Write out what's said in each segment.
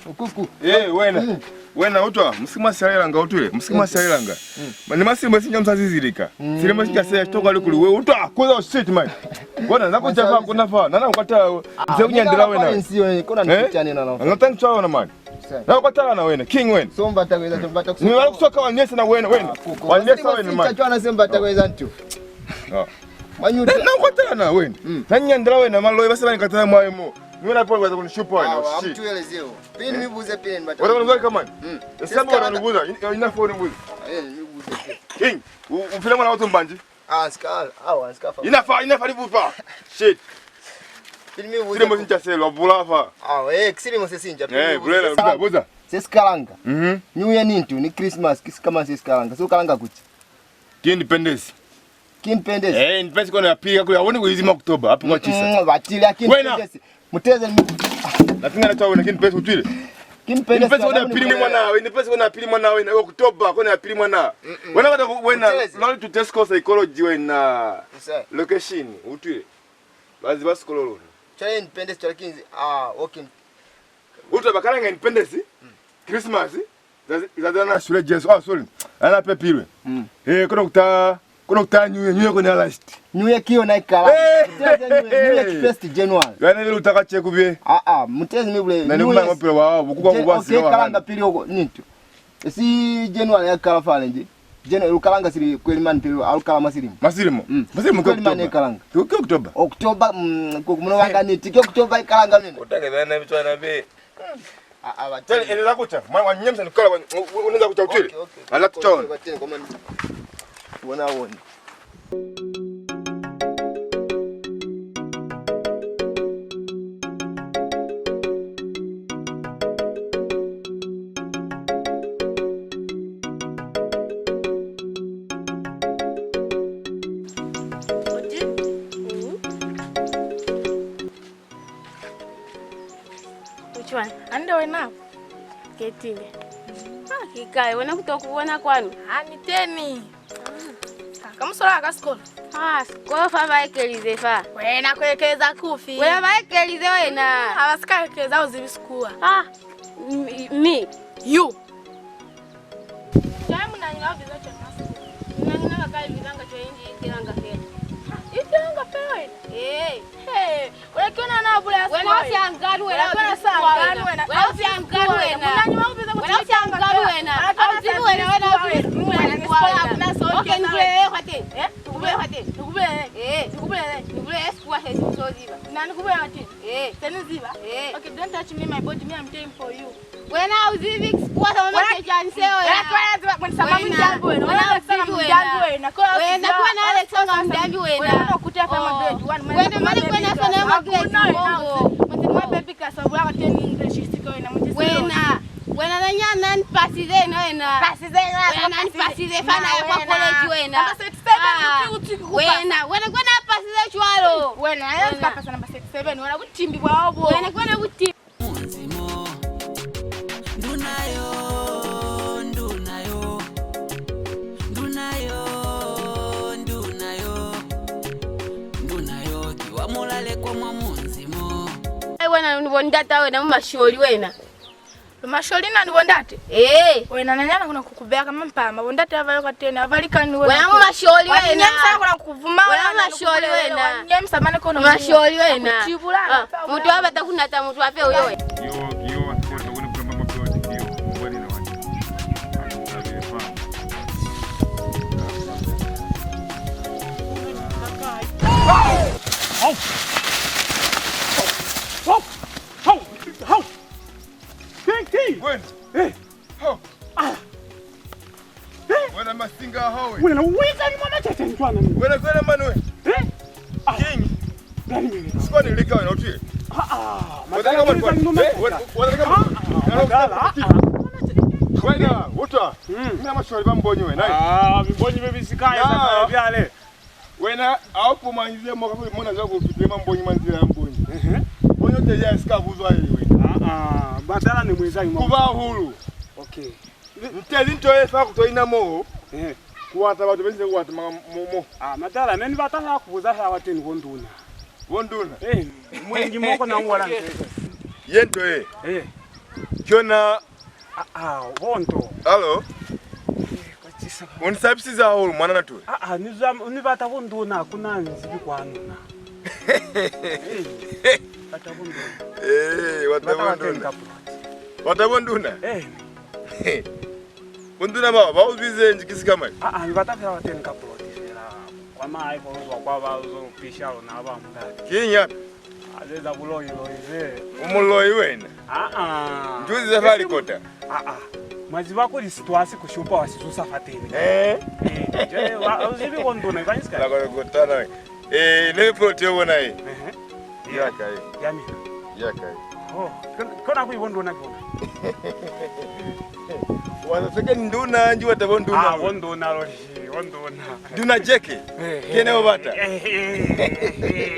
Ukuku. Wena utwa msikima salanga utule msikima salanga ni masimba sinja msazizilika sile masinja sasa toka likuli wewe utwa koza shit man bona nakuchafa kunafa nana ukata mzee unyandira wena nsiyo kuna nitani na nafa ngatanga chawa na mali na ukatala na wena king wena somba takweza tombata ni wala kusoka wanyesa na wena wanyesa wena man chacho na semba takweza ntu manyuta na ukatala na wena nanyandira wena malo basa banikatala mwayemo Mwana pole waza kunishupa wewe na shit. Amtuelezeo. Pini mibuze pini mbata. Wewe unataka kama? Sasa bwana unabuza. Ina phone mbuzi. Mibuze. King, ufile mwana watu mbanje? Skala. Skafa. Ina livupa. Shit. Pini mibuze. Sile msinja selo bulafa. Sile msinja. Bulela buza. Seskalanga. New Year nintu ni Christmas kama seskalanga. So kalanga kuti. Independence. Independence. Independence kwa napiga kwa woni kuizima Oktoba hapo kwa 9. Batili Independence. Muteze lakini anatoa lakini pesa utwile. Kini pesa una pili mwanawe, ni pesa una pili mwanawe na Oktoba kwa na pili mwanawe. Wena learn to discourse psychology wena location utwile. Bazi basikololo. Cha independence lakini okay. Utwa bakalanga independence. Christmas. Zadana shule Jesu. Sorry. Ana pepilwe. Kuna kutanya kwenye last. New kio na ikala. New first January. Yana vile utaka check bie. Mtezi mibule. Na ndio mapelo wao bukubwa kubasi wa. Kalanga pili huko nintu. Si January ya kala fale nje. January ukalanga siri kweli man pili au kala masirimu. Masirimu kweli man kalanga. Kwa Oktoba. Oktoba kumno wanga niti kwa Oktoba ikalanga nini? Utaka bana vitu anabe. Tell endelea kucha. Mwa nyemsa nikala unaweza kucha utile. Ala kuchona. Wanaona. Which one? Ando wena. Getting. Kikae wana kutokuona kwani? Ni teni. Kamusora akaskola. Skola fa baekelize fa. Wena kwekeza kufi. Wena baekelize wena. Abasikakeza uzibisikuwa. Me. You. Jamu na nyina biza chana. Nina kai bizanga cho inji kiranga fe. Ikiranga fe wena. Wena kiona na bula skola. Wena usiangalu wena. Wena usiangalu wena. Wena usiangalu wena. Munanyuma ubiza kwa wena usiangalu wena. Auzibu wena wena ubiza. Okay, nikuwe hati. Nikuwe hati. Nikuwe eskuwa hezi msoziba. Na nikuwe hati. Tenu ziba. Okay, don't touch me my body. Me I'm telling for you. Wena uzibi eskuwa sama mekeja niseo. Wena sama mjambu wena. Wena sama mjambu wena. Wena kwa na Alex sama mjambu wena. Wena kutia kama grade 1. Wena mani kwa na sana ma grade 1. Mtini wa baby kasabu yako teni English istiko wena mtisi. Wena na nyana ni pasize na wena. Pasize na wena ni pasize fana kwa college wena. Wena kwa na pasize chwalo. Wena ya ska pasa namba 67 wena kutimbi bwa obo. Wena kwa na kutimbi. Munzimo. Ndunayo kiwa mulale kwa munzimo. Wena nibondata wena masholi wena. Masholi na nibondate? Wena nanyana kuna kukubea kama mpama. Bondate avayo katene avalika ni wena. Wena masholi wena. Nyemsa kuna kuvuma wena masholi wena. Nyemsa mane kono masholi wena. Kutibula. Mtu abata kunata mtu ape wewe. Wena masinga hoe. Wena weza ni mama tete njwana. Wena kwenda manwe. King. Gani mimi? Sikuwa nilika wewe utie. Madala kama wena uta. Mimi amashori bambonyi wena. Mbonyi bebisikaya sana byale. Wena aupo manzia moka kwa mona zako kupima mbonyi manzia mbonyi. Mbonyi te ya skavuzwa wewe. Badala ni mwezanyi mama. Kuba huru. Okay. Mtezi ntoe fa kutoina mo. wata watu benze wata momo. Madala nani batala kubuza ha wateni wonduna. Wonduna. Mwengi moko na ngwala nteka. Yento Kiona wondo. Allo. Unisabisiza holo mwana natu. Nibata wonduna kuna nzibi kwanuna. Batabonduna. Watabonduna. Watabonduna? Bonduna ba ubize njikisi kama. Nibatafira wateni kaploti fera. Kwa mai kwa bazo pishalo na abamudali. Kinya. Azeza buloyi loize. Umuloyi wena. Njuzi za fali kota. Mas vai com isso, tu acha que o chupa vai se usar fatene? Uzibi wonduna ivanyiska. Agora gotana. Nele proteo wana Yaka Yami. Yaka. Kona ku wonduna kona. Wanafika nduna nji watabonduna. Wonduna lori, wonduna. Nduna jeke. Kene obata.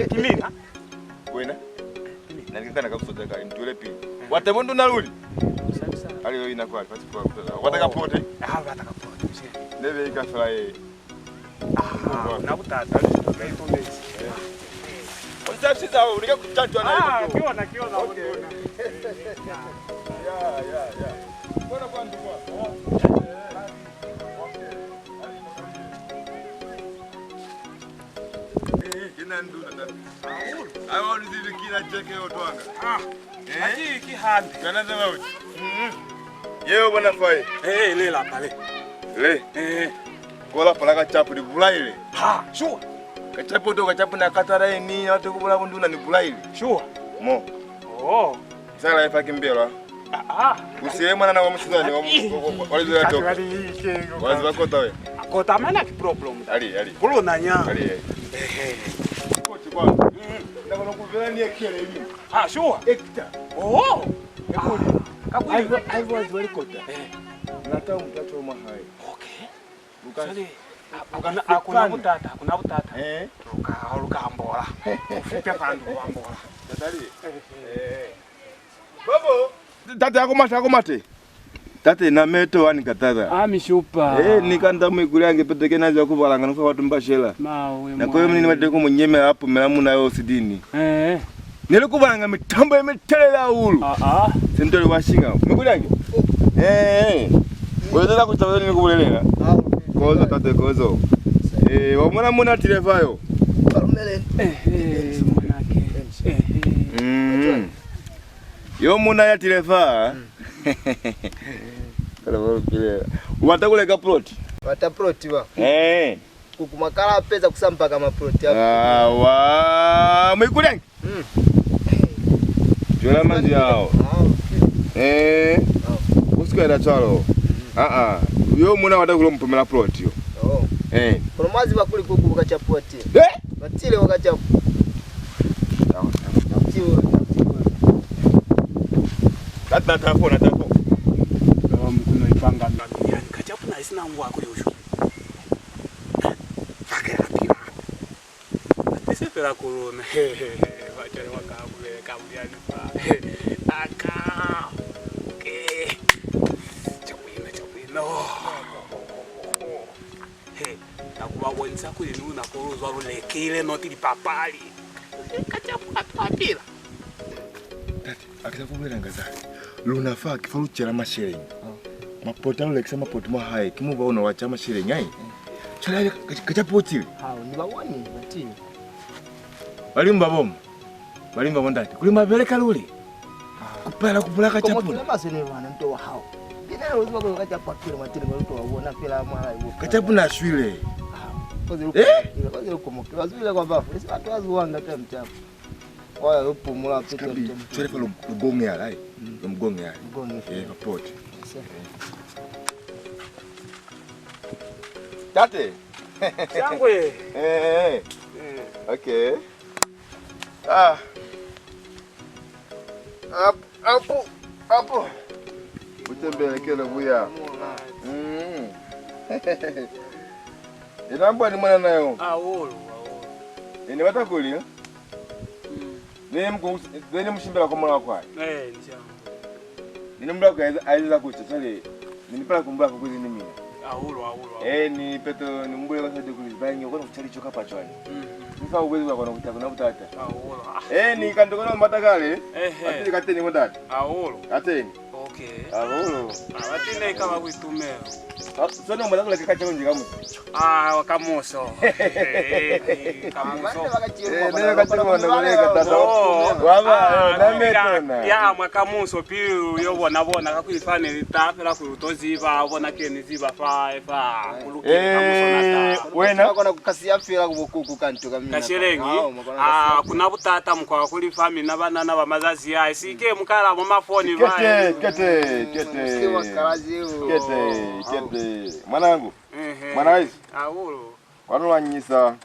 Kimina. Wena. Nalikana kakusoda ka ntule pi. Watabonduna luli. Ali ina kwa kwa wataka pote. Wataka pote. Nebe ikafala na butata kaitondezi. Unisabisiza holo ulika kuchanjwa na hiyo. Kiona wonduna. Ya. Bora kwa ndukwa. Kina nduna da. Ayo ulizivi kina cheke otwanga. Aji kihandi. Kana zama uji. Yeo bwana fai. Lela pale. Le. Kola pala kachapu di bulaile. Sure. Kachapu to kachapu na katara ni watu kubula nduna ni bulaile. Sure. Mo. Sala ifa kimbelwa. Usiye mwana na wamusizani walizo yato. Wazi wakota we. Kota mana ki problem. Ali. Bulo na nya. Ali. Kochi kwa. Ndakona kuvela ni ekele hivi. Sure. Ekta. Kakuli. Aivo bwalikoti. Nataka mtacho mahai. Sale. Hakuna butata. Ukambora. Ufike pandu wambora. Tatali. Babo. Tate akomate. Tate na meto ani kataza. Mishupa. Nikanda mwiguli ange peteke nazo kubalanga nufa watu mbashela. Mawe. Na kwa hiyo mimi mateko munyeme hapo melamu nayo sidini. Nile kubalanga mitambo yemetelela ulu. Sentole washinga. Mwiguli ange. Wewe kutabela nikubulelela. Kozo tate kozo. Wamona tilevayo. Parumele. Mwanake. Yo muna ya tileva. Kala kile. Watakuleka plot. Wataploti wa. Kukumakala pesa kusampa kama ploti hapo. Wa mwikulengi. Jola manzi yao. Usikwenda chalo. Yo muna watakulompomela plot yo. Kuna mazi bakuli kukubuka chapoti. Batile wakachapu. Tata tapo. Mkuno ipanga ndani. Kachapu na isina ngwa kule usho. Fakera pia. Tisepera corona. Wachari wakabule kabuliani pa. Aka. Chapuina. Nakubawenza kule nuna korozwa rulekile noti lipapali. Kachapu atapila. Tati, akisafumela ngazali. Lunafaa kifalu chela mashirenyi. Mapota ulekisa mapota mahai kimuba una wacha mashirenyi ai. Chala kachapu otile. Ni bawani batini. Balimba bondati. Kuli mabeleka luli. Kupala kupulaka chapu. Komo masene bana nto wa hao. Bina uziba kwa kachapu akile matini mtu waona pela mara hiyo. Kachapu na shwile. Kozi ukomoke. Wazile kwa bafu. Isi watu wazuanga tena mchapu. Waya upumula pete mtema. Chele fa lugonge ala ai. Mgonge ala. Kapoti. Tate. Shangwe. Okay. Hapo. Utembele kile buya. Inamba ni mwana nayo. Wolo. Ni watakuli? Nene mshimbela kwa mwana kwa. Nishangu. Nini mbla kwa aiza kucha sale. Nini pala kumbla kwa kuzi nimi. Aulo. Ni peto ni mbule basa kulibanyo kwa kuchali choka pachwani. Sasa uwezi kwa kuna butata. Aulo. Ni kandokona matakale. Ati kateni mudata. Aulo. Kateni. Okay. Aulo. Abatine kama kuitumela. Sasa ndo mwanangu lakika chako njika muso. Wakamuso. Kamuso. Ndio kateni mwanangu tata. Baba, na metona. Ya mwakamuso piru yobona kakwifane litafela kutoziba bona kene ziba fa kuluke kamuso nata. Wena kona kukasia fela kubukuku kantu kamina. Kasherengi. Kuna butata mukwa kuli family nabanana bamazazi ya sike mukala mu mafoni vai. Kete. Mwanangu. Mwanaishi. Aulo. Wanulanyisa.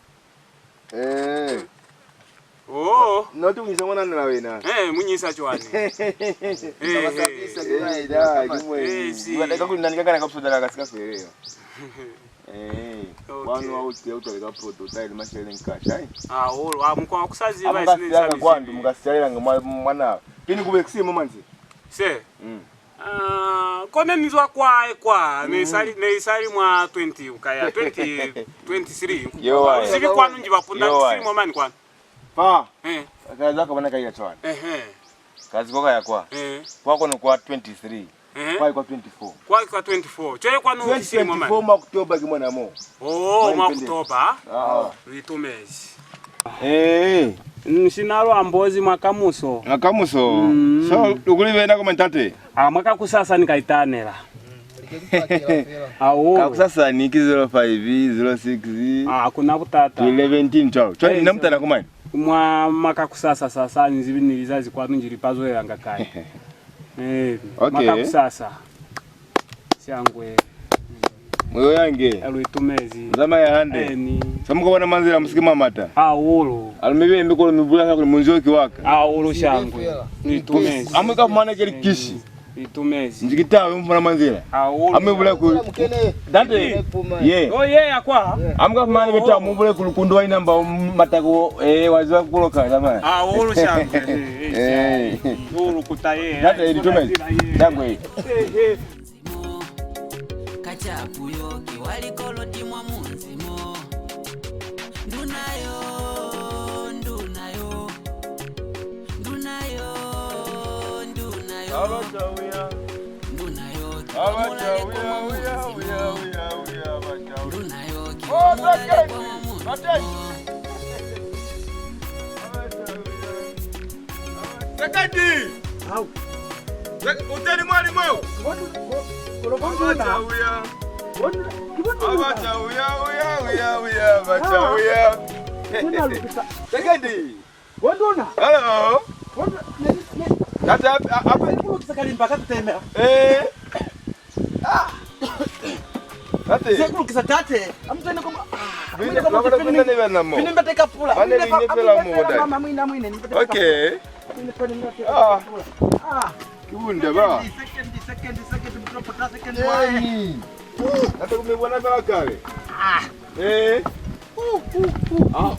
Notu kunyisa mwana na wena. Munyisa chwani. Sabisa Da, kimwe. Wadaka kulindanika kana kapsoda kasika fereo. Wanu auti autaleka prototype mashele nkasha. Aulo, mukwa kusazi vai sini sabi. Kwandu mukasiyalela mwana. Kini kubekisi momanzi. Se. Kone nizwa kwa neisali mwa 20 ukaya 23. Sivi kwanu njibapunda siri momani kwanu. Pa. Kazi zako bana kaiya chwana. Kazi koka ya kwa. Kwako ni kwa 23. Kwa 24. Kwa 24. Choye kwanu siri momani. 24 Oktoba kimwana mo. Oktoba. Litumezi. Nsinalo ambozi mwakamuso. Mwakamuso. So ukulivenda kwa mentate. Mwaka kusasa nikaitanela. Kakusasa ni 05 06. Kuna butata. 11 chao. Chani namtana kumani. Mwaka kusasa sasa nilizazi kwa njiri pazo yanga kai. Mwaka kusasa. Siangwe. Moyo yange. Aluitumezi. Zama ya hande. Samuka wana manzira musikima mata. Ulo. Alumibe mbiko mibula kwa munjoki waka. Ulo shangwe. Nitumezi. Amweka mwana kile kishi. Nitumezi. Njikitawe mfuna manzira. Ulo. Amebula ku Dante. Akwa. Amka mwana beta mubule kulukundwa inamba matako waziwa kuloka jamani. Ulo shangwe. Ulo kutaye. Dante nitumezi. Shangwe. Kachapuyo kiwalikolo timwa munzimo ndunayo Utani mwalimu. Sekedi. Wondona. Hello. Kata apa Sakalimba katemera. Tate. Sekulu kisatate. Amtende koma. Mimi nakupenda namo. Mimi mbeteka pula. Mama mwine. Okay. Kiunda ba. Second mtropota second wine. Hata kumebwana kala kale.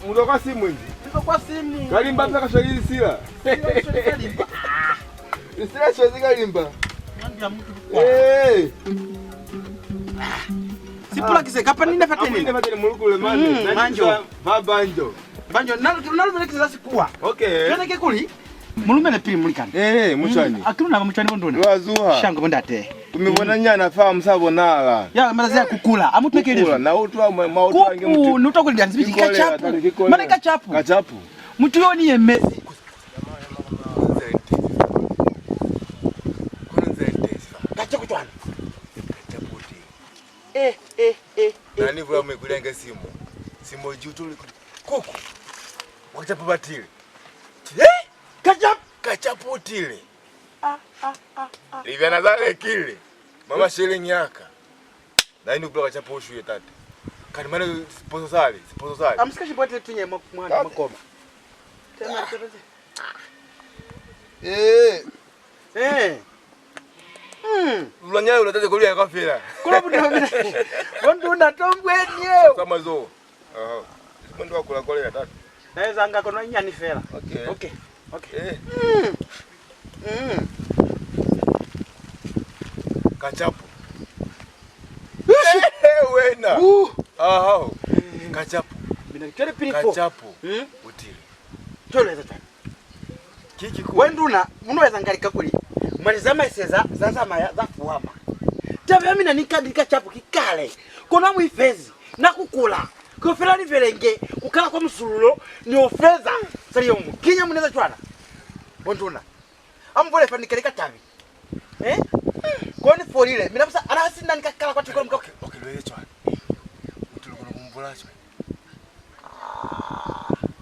Undoka simu hivi. Niko kwa simu. Kalimba paka shagili sila. Kalimba. Sila shozi kalimba. Ndio mtu. Sipula kise kapa nini fateni? Nini fateni mulukule mane. Banjo. Banjo. Banjo nalo melekeza sikuwa. Okay. Kana kekuli. Mulumene pili mulikana. Muchani. Akiruna muchani bondona. Wazuha. Shango bondate. Tumebona nyana fa msabonala. Ya maraza kukula. Amutwekele. Kukula na utwa mautu wange mtu. Nuto kulia nzibiti kachapu. Mane kachapu. Kachapu. Mtu yoni yemezi. Kachapu twana. Kachaputi. Nani vula mwekulenga simu. Simu jutu kuku. Wakachapu batile. Kachaputile. Livana zale kile. Mama shele nyaka. Na ini kupela kachapushu ye tata. Kani mane siposo sali. Amsikashi bote tunye mwana makoma. Tena Ulanya unatate kulia kafira. Kula buda. Wonduna tombwenye. Kama zo. Sipondo wakula kole ya tata. Naweza anga kono nyani fela. Okay. Kachapu. wena. Aha. Kachapo. Mina chole pilifo. Kachapo. Utile. Chole za tani. Kiki ku. Wenduna unaweza ngalika kuli. Malizama iseza zanzama ya zafuama. Tabe mina nikadika chapo kikale. Kona muifezi na kukula. Kwa filani velenge ukala kwa msululo ni ofeza. Sali yomu. Kinya muneza chwana. Wenduna. Amvole fanikalika tabi. Kwani folile mina msa arasi ndani kakala kwa tukolo mkoke. Okay, lwele chwana. Utile kuna kumvula chwana.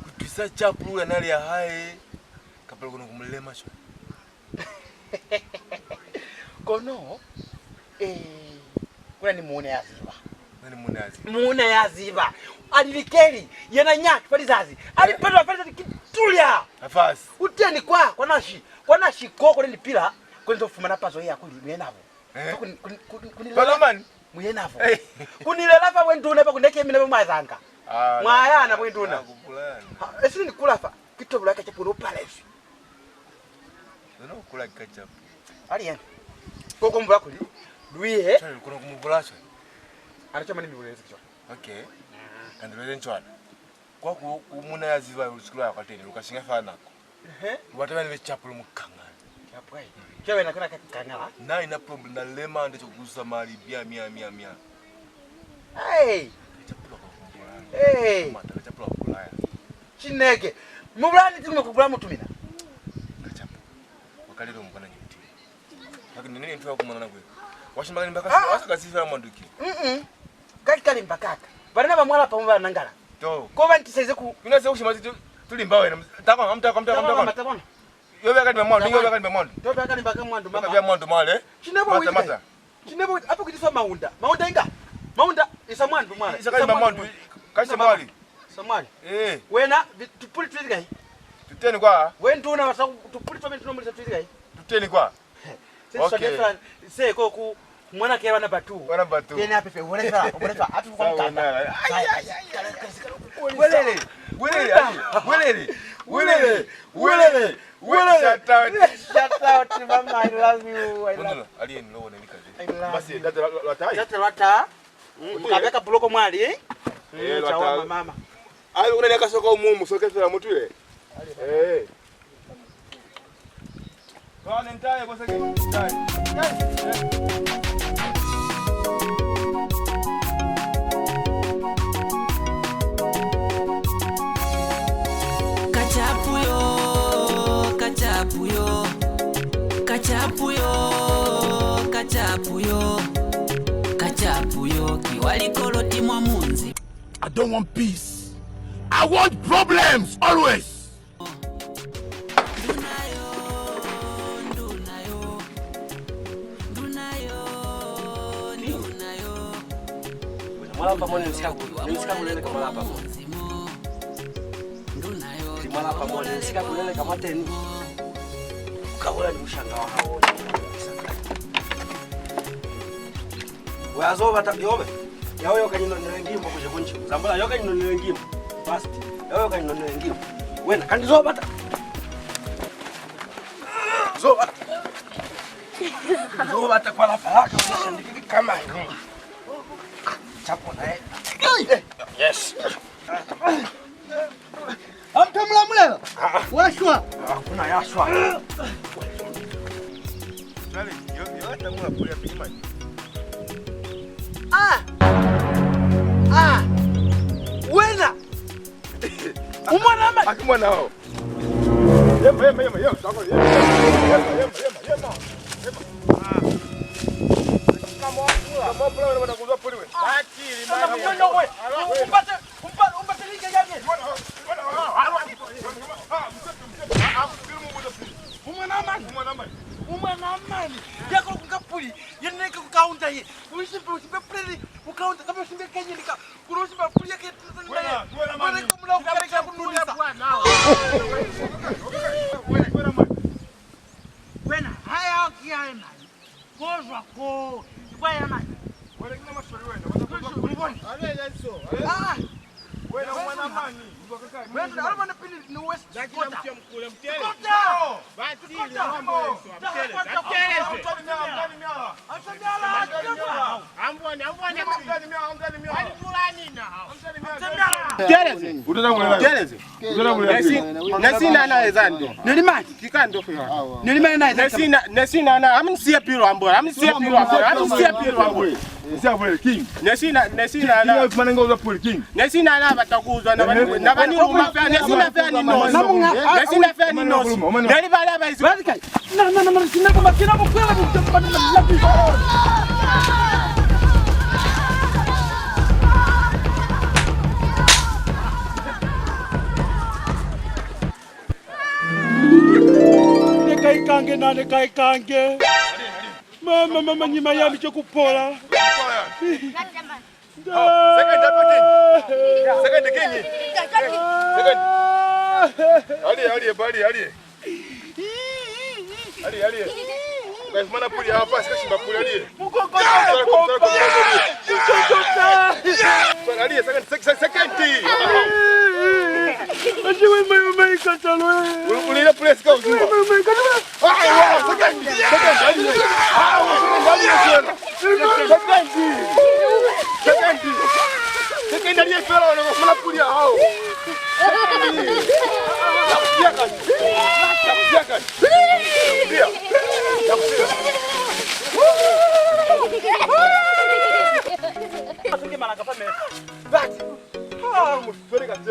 Kutisa chapu yanali ya hai. Kapelo kuna kumulema chwana. Kono kuna ni muone yaziba. Nani muone yaziba? Muone yaziba. Alilikeli yana nyaki palizazi. Alipenda pale kitulia. Nafasi. Uteni kwa nashi. Kwa nashi koko ni pila kwenye fuma na pazo ya kuli mwenavo. Palomani mwenavo. Kunilela pa wenduna pa kundeke mimi na mwazanga. Mwayana wenduna. Esi ni kulafa. Kitobula kachapu palace. Ndio kula kachapu. Alien. Koko mbula kuli. Duie. Chana kuna kumubulacho. Anachoma nini mbulezi kichwa. Okay. Kandilele nchwana. Kwa kumuna yaziva usikula yakateni ukashinga fana. Wataka niwe chapulu mukanga. Chapu hai. Chewe nakana kakangala. Na ina problem na lema ndicho kugusa mali bia mia. Hey. Chapulu kwa Hey. mata chapulu kwa kulaya. Chineke. Mubulani timu kugula mutumina. Kachapu. Wakalero mbana nyuti. Lakini nini ntuwa kumana ngwe. Washimba mbaka wasakasifa mwanduki. Kali mbakaka. Barana bamwala pamwe nangala. To. Ko bantiseze ku. Inase ushimazi tulimba wena. Takwa amta. Yobe kali mwandu, yobe kali mwandu. Yobe kali mbaka mwandu mama. Bia mwandu male. Mata. Chinebo hapo kitifa maunda. Maunda inga. Maunda isa mwandu mwana. Isa kali mwandu. Kashi mali. Samali. Wena tupuli twiziga hii. Tuteni kwa. Wendu una tupuli twa mtu nomulisa twiziga hii. Tuteni kwa. Okay. Sasa ko ku mwana ke wana batu. Wana batu. Tena apepe wala atu kwa mkanda. Welele. Shout out mama, I love you. I love you. Alien no nikaje. Basi data lata. Mkabeka buloko mwali lata mama. Ayo unaniaka soka umumu soka fela mtu ile. Bwana ntaye kwa sasa. Kachapuyo kiwalikoloti mwa munzi. I don't want peace. I want problems always. Mwala pamoja nisika kulele kama hapa. Mwala pamoja nisika kulele kama teni. Ukabula ni mshangao hao. Wazo bata yobe. Yawe kanyino nilengimbo kuje kunchi. Zambula yoga nyino nilengimbo. Fast. Yawe kanyino nilengimbo. Wena kandi zo bata. Zo bata. Zo bata kwa la faraka unashandiki kama hivi. Chapo nae. Yes. Amtamla mlela. Washwa. Hakuna yashwa. Nani? Yo tamula kulia pima. Wena. Umwana mama. Akimwana hao. Yema. Sako yema. Kama pula wana kuzwa puli we. Akili mama. Umpate like yake. Umwana mama. Yako kukapuli. Yeneka kukaunta hii. Usipe pleli. Ukaunta kama usimbe kanyilika. Kurusiba puli yake. Bwana kumla ukareka kununisa. Wena haya okiana. Kozwa ko. Bwana mama. Wale kama maswali wena. Wena mwana Wewe alama na pili ni West. Lakini mtia mkule mtele. Batili mambo yesu. Amboni Keleze. Keleze. Nesina naye zando. Nilimaki kikando kwa. Nilimaki naye zando. Nesina na amnisia pilo ambo. Amnisia pilo ambo. Sia vile king. Nesina na. King manengo za pole king. Nesina na batakuzwa na bani ruma fa. Nesina fa ni no. Nesina fa ni no. Neli bala baizi. Na sina kama kina mkwela mtapata na lapi. Kaikange. Mama nyima yami chokupola. Second king. Ali. Guys, mana puli hapa sikashimba puli ali. Ali, second. Ajiwe mai katalo. Ulile puli sika uzima. Second. Second ali fela wana mana puli hao.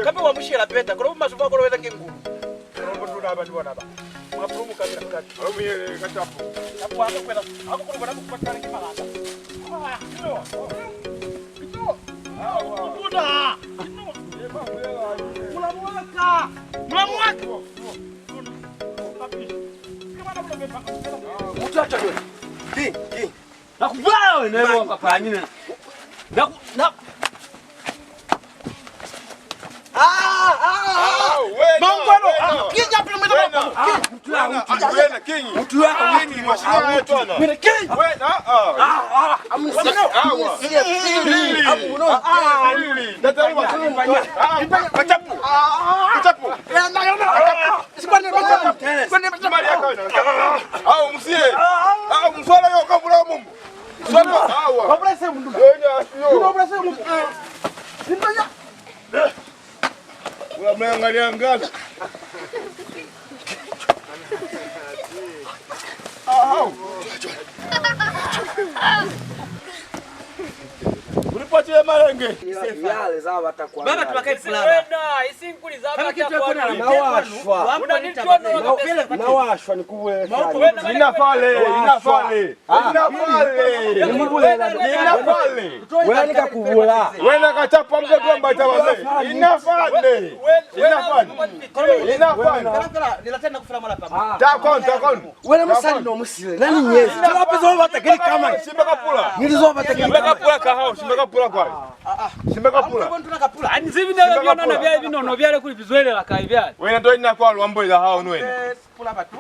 Kama wamushira peta kwa sababu masuva kwa weta kinguru. Ndio hapa ndio hapa. Mafumu kamera kati. Au mimi kachapo. Hapo hapo kwenda. Hapo kuna bwana kupatana kimalaka. Kuda. Mlamwaka. Mtacha wewe. King. Nakubala wewe na wewe papa nini? Na Mangwano, kija pili mwenda Wewe king. Mtu wako king mwashika wetu ana. Wewe king. Wewe Unaangalia ngana. Ulipatia malenge. Yale za watakuwa. Baba tuwakae fulana. Isinkuli za watakuwa. Nawashwa. Nawashwa nikuwe. Inafale. Wewe nikakuvula. Wewe nakachapa mzee kwa mbata wazee. Inafale. Nilatenda kufura mara papa. Takon. Wewe msali ndo musile. Nani nyezi? Tuwape zo watakili kama. Simbakapula. Nilizo watakili. Simbakapula kahao, simbakapula kwa. Simbakapula. Kwa tunakapula. Ani zivi na viona na vya hivi nono vyale kuli vizoele la kai vyale. Wewe ndio ina kwa luambo ila hao nweni. Pula batu.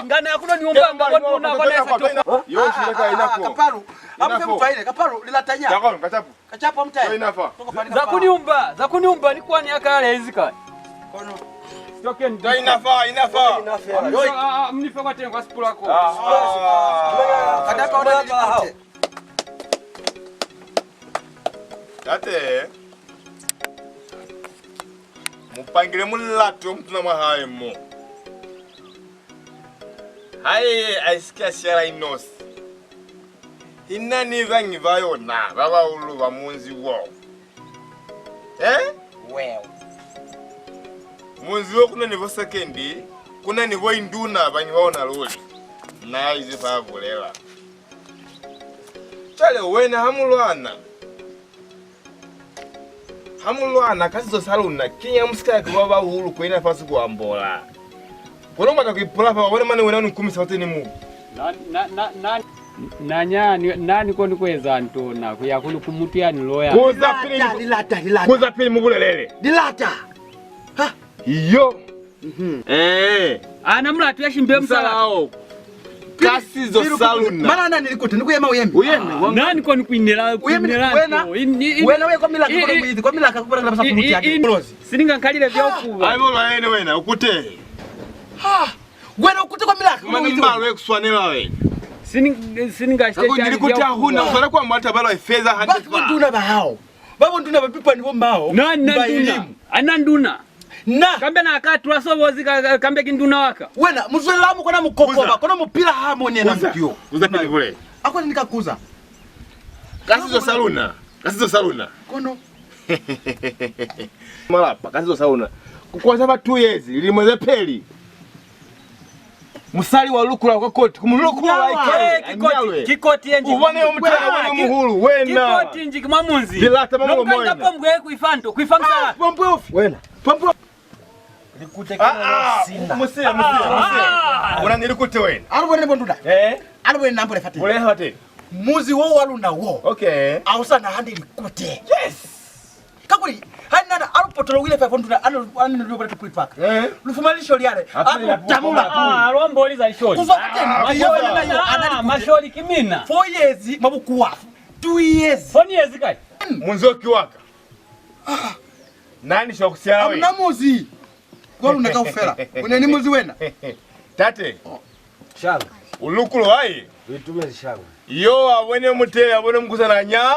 Ngana yakuno niomba mbago na kwa nesa tu. Yo shirika inako. Kaparu. Ampe mtaile. Kaparu lilatanya. Takon kachapu. Kachapo mtaile. Inafa. Za kuniumba ni kwa ni akale hizika. Kono. Stoke ni. Inafa. Mnife kwa tena kwa spula ko. Kadaka ona likote. Tate. Mupangile mulato mtu na mahaimo. Haye aisikia shara inosi. Inani vangi vayo na baba ulu wa munzi wao. Well. Munzi wao kuna nivo sekendi, kuna nivo induna vangi wao na loli. Na hizi favulela. Chale wena hamulwana kasi zo saluna kinya musika kwa baba ulu kwa ina fasi kuambola. Kono mata kuipula pa wale mane wena nukumisa wote ni mu. Nani kwa nikweza ntona kuya kuli kumutia ni loya. Koza pili mugulelele. Dilata. Ha. Iyo. Ana mlatu ya shimbe msala. Kasi zo saluna. Mana nani nilikuta nikuyema uyembe. Nani kwa nikuinela Wena we kwa milaka kwa mwizi kwa milaka kupata kabisa kunuti yake. Sininga nkalile vya ukuba. Ayo la ene wena ukute. Wena ukute kwa milaka. Mani mbalo kuswanela we. Sininga stage. Kako nilikuta huna usala kwa mwata balo ifeza hande. Basi nduna bahao. Babo nduna bapipa nibo mbao. Nani ananduna. Na kambe na akatwa sobozi kambe kinduna waka. Wena muzwelamu kona mukokoba kona mupila harmony na mkyo. Uzapili vule. Ako nikakuza. Kasi zo saluna. Kono. Malapa kasi zo saluna. Kukwaza ba 2 years limweze peli. Musali wa lukula kwa koti kumulukula like kikoti enji ubone umutana ubone muhulu wena kikoti enji kumamunzi dilata mamo moyo nokanga pombwe kuifanto kuifamsala pombwe wena pombwe likute kana sina musia una nilikute wena alubone bonduda alubone nambole fati bole hate muzi wo walunda wo okay ausana handi likute yes kakuri hanana alupotolo wile fa fonduna anu lubole kupipaka lufumalisho liale tamula alomboli za sholi masholi kimina 4 years mabuku wafu 2 years 4 years kai munzoki waka nani shokusiala we amna muzi golu naka ufela uneni muzi wena tate shanga ulukulo hai vitume shanga yo abone mutele abone mkusana nya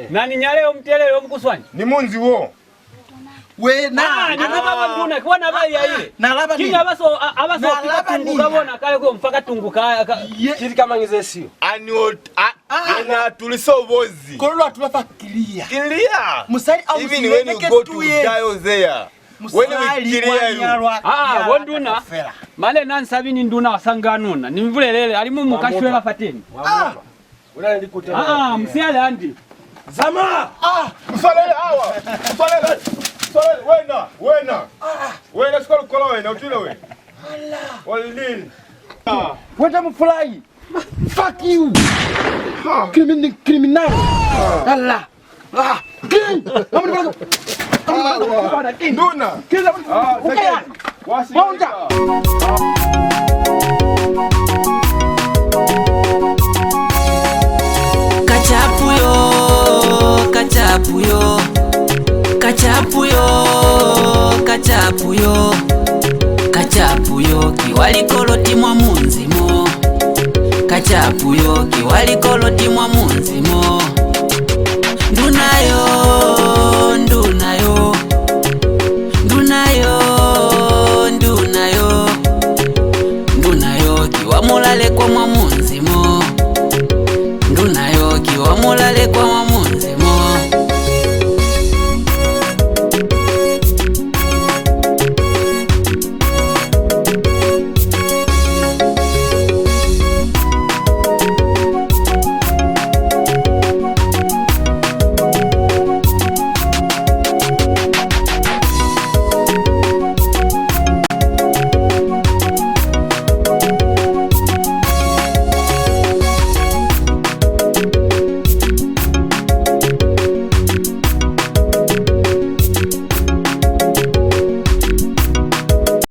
nani nyale omtele yo mkuswani ni munzi wo wena anaba nduna kwa na bali ya ile nalaba ni kinga abaso tunguka bona kale ko mpaka tunguka kiri kama ngize sio ana tulisobozi kololo atulafa clear musali au even when you go to die there when we clear you wonduna male nan sabini nduna wasanganuna nimvulelele alimu mukashwela fateni una nilikuta msiale andi zama msalele hawa msalele wena sikolo kola wena utile we ala walini wenda mfly fuck you criminal ala nduna ukaya wonja kachapuyo kiwalikoloti mwa munzimo kachapuyo kiwalikoloti mwa